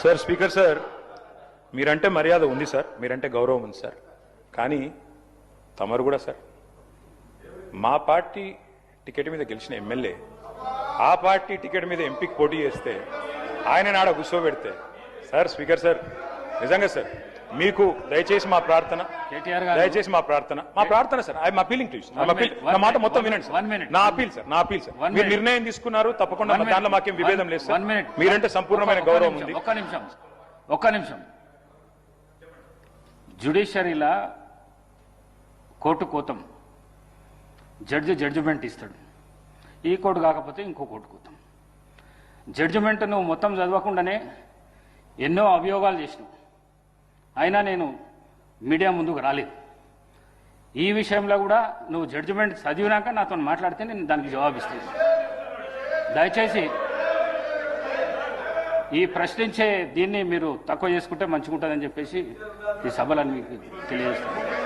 Sir speaker sir, మీరంటే మర్యాద ఉంది సార్, మీరంటే గౌరవం ఉంది సార్. కానీ తమరు కూడా సార్, మా పార్టీ టికెట్ మీద గెలిచిన ఎమ్మెల్యే ఆ పార్టీ టికెట్ మీద ఎంపీకి పోటీ చేస్తే ఆయన నాడ కూర్చోబెడితే సార్ స్పీకర్ సార్, నిజంగా సార్ మీకు దయచేసి మా ప్రార్థన, దయచేసి మా ప్రార్థన సార్. ఐఎమ్ అపీలింగ్ టు నా మాట మొత్తం వినండి సార్. నా అపీల్ సార్. మీరు నిర్ణయం తీసుకున్నారు, తప్పకుండా దాంట్లో మాకేం విభేదం లేదు సార్. మీరంటే సంపూర్ణమైన గౌరవం ఉంది. ఒక్క నిమిషం. జ్యుడిషియరీలా కోర్టు కోతాం, జడ్జిమెంట్ ఇస్తాడు. ఈ కోర్టు కాకపోతే ఇంకో కోర్టు కోతాం. జడ్జిమెంట్ నువ్వు మొత్తం చదవకుండానే ఎన్నో అభియోగాలు చేసినావు, అయినా నేను మీడియా ముందుకు రాలేదు. ఈ విషయంలో కూడా నువ్వు జడ్జిమెంట్ చదివినాక నాతో మాట్లాడితే నేను దానికి జవాబిస్తాను. దయచేసి ఈ ప్రశ్నించే దీన్ని మీరు తక్కువ చేసుకుంటే మంచిగా ఉంటుందని చెప్పేసి ఈ సభలను మీకు తెలియజేస్తాను.